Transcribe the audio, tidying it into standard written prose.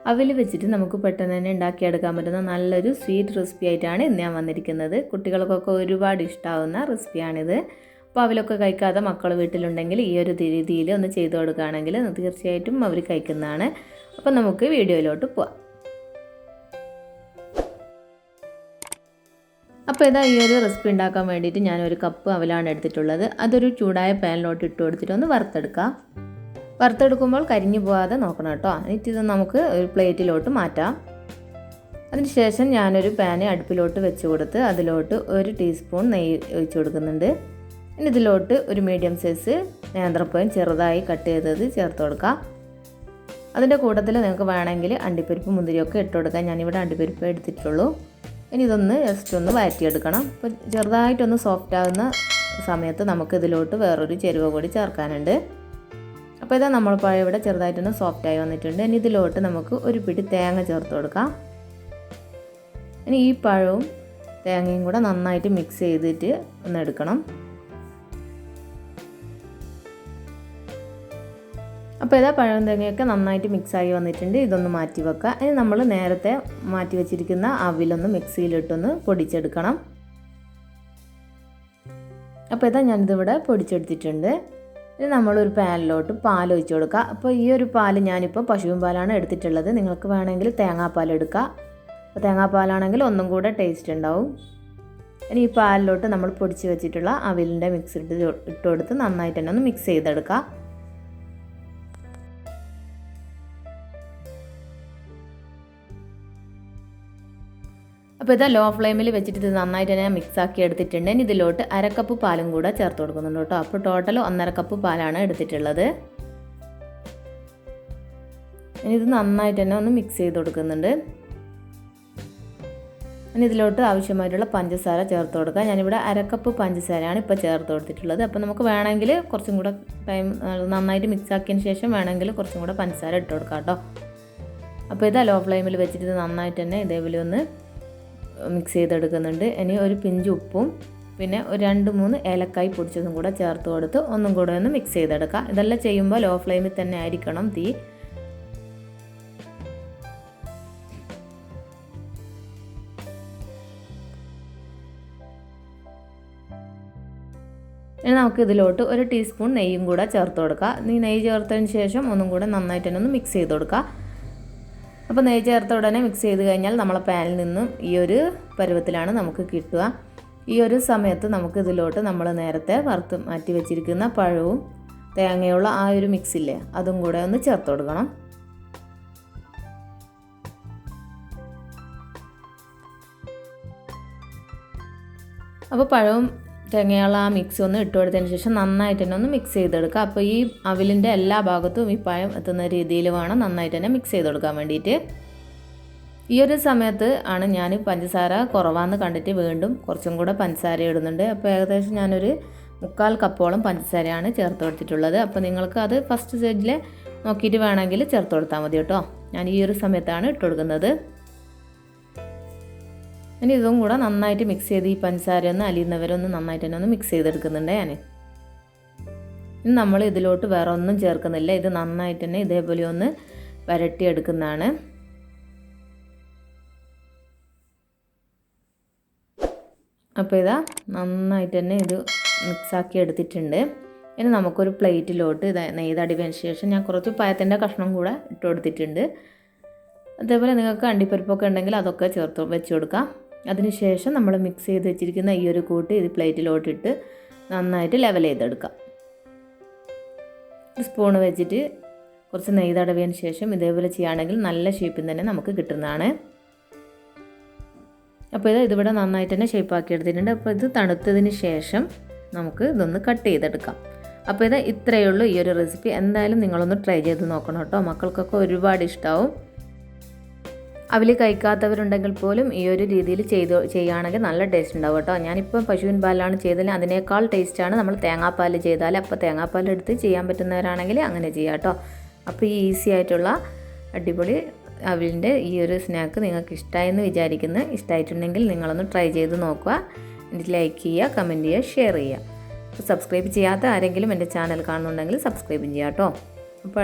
അവിൽ വെച്ചിട്ട് നമുക്ക് പെട്ടെന്ന് തന്നെ ഉണ്ടാക്കിയെടുക്കാൻ പറ്റുന്ന നല്ലൊരു സ്വീറ്റ് റെസിപ്പി ആയിട്ടാണ് ഇന്ന് ഞാൻ വന്നിരിക്കുന്നത്. കുട്ടികൾക്കൊക്കെ ഒരുപാട് ഇഷ്ടമാവുന്ന റെസിപ്പിയാണിത്. അപ്പോൾ അവിലൊക്കെ കഴിക്കാതെ മക്കൾ വീട്ടിലുണ്ടെങ്കിൽ ഈ ഒരു രീതിയിൽ ഒന്ന് ചെയ്ത് കൊടുക്കുകയാണെങ്കിൽ തീർച്ചയായിട്ടും അവർ കഴിക്കുന്നതാണ്. അപ്പോൾ നമുക്ക് വീഡിയോയിലോട്ട് പോവാം. അപ്പോൾ ഇതാ ഈ ഒരു റെസിപ്പി ഉണ്ടാക്കാൻ വേണ്ടിയിട്ട് ഞാനൊരു കപ്പ് അവലാണ് എടുത്തിട്ടുള്ളത്. അതൊരു ചൂടായ പാനിലോട്ട് ഇട്ട് കൊടുത്തിട്ട് ഒന്ന് വറുത്തെടുക്കാം. വറുത്തെടുക്കുമ്പോൾ കരിഞ്ഞു പോകാതെ നോക്കണം കേട്ടോ. എന്നിട്ട് ഇത് നമുക്ക് ഒരു പ്ലേറ്റിലോട്ട് മാറ്റാം. അതിനുശേഷം ഞാനൊരു പാന് അടുപ്പിലോട്ട് വെച്ച് കൊടുത്ത് അതിലോട്ട് 1 ടീസ്പൂൺ നെയ്യ് ഒഴിച്ച് കൊടുക്കുന്നുണ്ട്. ഇനി ഇതിലോട്ട് ഒരു മീഡിയം സൈസ് നേന്ത്രപ്പഴം ചെറുതായി കട്ട് ചെയ്തത് ചേർത്ത് കൊടുക്കാം. അതിൻ്റെ കൂട്ടത്തിൽ നിങ്ങൾക്ക് വേണമെങ്കിൽ അണ്ടിപ്പരിപ്പ് മുന്തിരിയൊക്കെ ഇട്ട് കൊടുക്കാം. ഞാനിവിടെ അണ്ടിപ്പരിപ്പ് എടുത്തിട്ടുള്ളൂ. ഇനി ഇതൊന്ന് ജസ്റ്റ് ഒന്ന് വഴറ്റിയെടുക്കണം. അപ്പോൾ ചെറുതായിട്ടൊന്ന് സോഫ്റ്റ് ആകുന്ന സമയത്ത് നമുക്ക് ഇതിലോട്ട് വേറൊരു ചേരുവ കൂടി ചേർക്കാനുണ്ട്. അപ്പോൾ ഇതാ നമ്മൾ പഴം ഇവിടെ ചെറുതായിട്ടൊന്ന് സോഫ്റ്റായി വന്നിട്ടുണ്ട്. ഇനി ഇതിലോട്ട് നമുക്ക് ഒരു പിടി തേങ്ങ ചേർത്ത് കൊടുക്കാം. ഇനി ഈ പഴവും തേങ്ങയും കൂടെ നന്നായിട്ട് മിക്സ് ചെയ്തിട്ട് ഒന്ന് എടുക്കണം. അപ്പോൾ ഇതാ പഴവും തേങ്ങയൊക്കെ നന്നായിട്ട് മിക്സായി വന്നിട്ടുണ്ട്. ഇതൊന്ന് മാറ്റി വെക്കുക. ഇനി നമ്മൾ നേരത്തെ മാറ്റി വെച്ചിരിക്കുന്ന അവിലൊന്ന് മിക്സിയിലിട്ടൊന്ന് പൊടിച്ചെടുക്കണം. അപ്പോൾ ഇതാ ഞാനിതിവിടെ പൊടിച്ചെടുത്തിട്ടുണ്ട്. ഇനി നമ്മളൊരു പാനിലോട്ട് പാൽ ഒഴിച്ച് കൊടുക്കുക. അപ്പോൾ ഈ ഒരു പാൽ ഞാനിപ്പോൾ പശുവിൻ പാലാണ് എടുത്തിട്ടുള്ളത്. നിങ്ങൾക്ക് വേണമെങ്കിൽ തേങ്ങാപ്പാൽ എടുക്കുക. അപ്പോൾ തേങ്ങാപ്പാലാണെങ്കിൽ ഒന്നും കൂടെ ടേസ്റ്റ് ഉണ്ടാവും. ഇനി ഈ പാലിലോട്ട് നമ്മൾ പൊടിച്ച് വെച്ചിട്ടുള്ള അവിലിൻ്റെ മിക്സ് ഇട്ട് കൊടുത്ത് നന്നായിട്ട് തന്നെ ഒന്ന് മിക്സ് ചെയ്തെടുക്കുക. അപ്പോൾ ഇതാ ലോ ഫ്ലെയിമിൽ വെച്ചിട്ട് ഇത് നന്നായിട്ട് തന്നെ മിക്സാക്കി എടുത്തിട്ടുണ്ട്. ഇനി ഇതിലോട്ട് 1/2 കപ്പ് പാലും കൂടെ ചേർത്ത് കൊടുക്കുന്നുണ്ട് കേട്ടോ. അപ്പോൾ ടോട്ടൽ 1.5 കപ്പ് പാലാണ് എടുത്തിട്ടുള്ളത്. ഇനി ഇത് നന്നായിട്ട് തന്നെ ഒന്ന് മിക്സ് ചെയ്ത് കൊടുക്കുന്നുണ്ട്. ഇനി ഇതിലോട്ട് ആവശ്യമായിട്ടുള്ള പഞ്ചസാര ചേർത്ത് കൊടുക്കുക. ഞാനിവിടെ 1/2 കപ്പ് പഞ്ചസാരയാണ് ഇപ്പോൾ ചേർത്ത് കൊടുത്തിട്ടുള്ളത്. അപ്പോൾ നമുക്ക് വേണമെങ്കിൽ കുറച്ചും കൂടെ ടൈം നന്നായിട്ട് മിക്സാക്കിയതിന് ശേഷം വേണമെങ്കിൽ കുറച്ചും കൂടെ പഞ്ചസാര ഇട്ട് കൊടുക്കാം കേട്ടോ. അപ്പോൾ ഇതാ ലോ ഫ്ലെയിമിൽ വെച്ചിട്ട് ഇത് നന്നായിട്ട് തന്നെ ഇതേപോലെ ഒന്ന് മിക്സ് ചെയ്തെടുക്കുന്നുണ്ട്. ഇനി ഒരു പിഞ്ച് ഉപ്പും പിന്നെ ഒരു 2-3 ഏലക്കായ് പൊടിച്ചതും കൂടെ ചേർത്ത് കൊടുത്ത് ഒന്നും കൂടെ ഒന്ന് മിക്സ് ചെയ്തെടുക്കുക. ഇതെല്ലാം ചെയ്യുമ്പോൾ ലോ ഫ്ലെയിമിൽ തന്നെ ആയിരിക്കണം തീ. ഇനി നമുക്ക് ഇതിലോട്ട് 1 ടീസ്പൂൺ നെയ്യും കൂടെ ചേർത്ത് കൊടുക്കുക. ഈ നെയ്യ് ചേർത്തതിന് ശേഷം ഒന്നും കൂടെ നന്നായിട്ട് തന്നെ ഒന്ന് മിക്സ് ചെയ്ത് കൊടുക്കുക. അപ്പോൾ നെയ്യ് ചേർത്ത ഉടനെ മിക്സ് ചെയ്ത് കഴിഞ്ഞാൽ നമ്മളെ പാനിൽ നിന്നും ഈ ഒരു പരുവത്തിലാണ് നമുക്ക് കിട്ടുക. ഈ ഒരു സമയത്ത് നമുക്ക് ഇതിലോട്ട് നമ്മൾ നേരത്തെ വറുത്ത് മാറ്റി വെച്ചിരിക്കുന്ന പഴവും തേങ്ങയുള്ള ആ ഒരു മിക്സില്ലേ അതും കൂടെ ഒന്ന് ചേർത്ത് കൊടുക്കണം. അപ്പോൾ പഴവും തേങ്ങയുള്ള ആ മിക്സ് ഒന്ന് ഇട്ട് കൊടുത്തതിന് ശേഷം നന്നായിട്ട് തന്നെ ഒന്ന് മിക്സ് ചെയ്തെടുക്കുക. അപ്പോൾ ഈ അവിലിൻ്റെ എല്ലാ ഭാഗത്തും ഈ പഴം എത്തുന്ന രീതിയിൽ വേണം നന്നായിട്ട് തന്നെ മിക്സ് ചെയ്ത് കൊടുക്കാൻ വേണ്ടിയിട്ട്. ഈ ഒരു സമയത്ത് ആണ് ഞാൻ പഞ്ചസാര കുറവാന്ന് കണ്ടിട്ട് വീണ്ടും കുറച്ചും കൂടെ പഞ്ചസാര ഇടുന്നുണ്ട്. അപ്പോൾ ഏകദേശം ഞാനൊരു 3/4 കപ്പോളം പഞ്ചസാരയാണ് ചേർത്ത് കൊടുത്തിട്ടുള്ളത്. അപ്പോൾ നിങ്ങൾക്ക് അത് ഫസ്റ്റ് സ്റ്റേജിൽ നോക്കിയിട്ട് വേണമെങ്കിൽ ചേർത്ത് കൊടുത്താൽ മതി കേട്ടോ. ഞാൻ ഈ ഒരു സമയത്താണ് ഇട്ട് കൊടുക്കുന്നത്. ഇനി ഇതും കൂടെ നന്നായിട്ട് മിക്സ് ചെയ്ത് ഈ പഞ്ചസാര ഒന്ന് അലിയുന്നവരൊന്ന് നന്നായിട്ട് തന്നെ ഒന്ന് മിക്സ് ചെയ്തെടുക്കുന്നുണ്ട് ഞാൻ. ഇനി നമ്മൾ ഇതിലോട്ട് വേറെ ഒന്നും ചേർക്കുന്നില്ല. ഇത് നന്നായിട്ട് തന്നെ ഇതേപോലെ ഒന്ന് വരട്ടിയെടുക്കുന്നതാണ്. അപ്പോൾ ഇതാ നന്നായിട്ട് തന്നെ ഇത് മിക്സാക്കി എടുത്തിട്ടുണ്ട്. ഇനി നമുക്കൊരു പ്ലേറ്റിലോട്ട് ഇത് നെയ്തടിവതിന് ശേഷം ഞാൻ കുറച്ച് പഴത്തിൻ്റെ കഷ്ണം കൂടെ ഇട്ട് കൊടുത്തിട്ടുണ്ട്. അതേപോലെ നിങ്ങൾക്ക് അണ്ടിപ്പരിപ്പൊക്കെ ഉണ്ടെങ്കിൽ അതൊക്കെ ചേർത്ത് വെച്ച് കൊടുക്കാം. അതിനുശേഷം നമ്മൾ മിക്സ് ചെയ്ത് വെച്ചിരിക്കുന്ന ഈ ഒരു കൂട്ട് ഇത് പ്ലേറ്റിലോട്ടിട്ട് നന്നായിട്ട് ലെവൽ ചെയ്തെടുക്കാം. ഒരു സ്പൂൺ വെച്ചിട്ട് കുറച്ച് നെയ്യ് തടവിയതിന് ശേഷം ഇതേപോലെ ചെയ്യുകയാണെങ്കിൽ നല്ല ഷേപ്പിൽ തന്നെ നമുക്ക് കിട്ടുന്നതാണ്. അപ്പോൾ ഇതിവിടെ നന്നായിട്ട് തന്നെ ഷേപ്പാക്കി എടുത്തിട്ടുണ്ട്. അപ്പോൾ ഇത് തണുത്തതിന് ശേഷം നമുക്ക് ഇതൊന്ന് കട്ട് ചെയ്തെടുക്കാം. അപ്പോൾ ഇത്രയേ ഉള്ളൂ ഈ ഒരു റെസിപ്പി. എന്തായാലും നിങ്ങളൊന്ന് ട്രൈ ചെയ്ത് നോക്കണം കേട്ടോ. മക്കൾക്കൊക്കെ ഒരുപാട് ഇഷ്ടമാവും. അവിൽ കഴിക്കാത്തവരുണ്ടെങ്കിൽ പോലും ഈ ഒരു രീതിയിൽ ചെയ്യുകയാണെങ്കിൽ നല്ല ടേസ്റ്റ് ഉണ്ടാവും കേട്ടോ. ഞാനിപ്പോൾ പശുവിൻ പാലാണ് ചെയ്തതിൽ അതിനേക്കാൾ ടേസ്റ്റാണ് നമ്മൾ തേങ്ങാപ്പാൽ ചെയ്താൽ. അപ്പോൾ തേങ്ങാപ്പാൽ എടുത്ത് ചെയ്യാൻ പറ്റുന്നവരാണെങ്കിൽ അങ്ങനെ ചെയ്യാം കേട്ടോ. അപ്പോൾ ഈ ഈസി ആയിട്ടുള്ള അടിപൊളി അവിലിൻ്റെ ഈ ഒരു സ്നാക്ക് നിങ്ങൾക്ക് ഇഷ്ടമായെന്ന് വിചാരിക്കുന്നു. ഇഷ്ടമായിട്ടുണ്ടെങ്കിൽ നിങ്ങളൊന്ന് ട്രൈ ചെയ്ത് നോക്കുക. എന്നിട്ട് ലൈക്ക് ചെയ്യുക, കമൻറ്റ് ചെയ്യുക, ഷെയർ ചെയ്യുക. സബ്സ്ക്രൈബ് ചെയ്യാത്ത ആരെങ്കിലും എൻ്റെ ചാനൽ കാണുന്നുണ്ടെങ്കിൽ സബ്സ്ക്രൈബ് ചെയ്യാം കേട്ടോ. അപ്പോൾ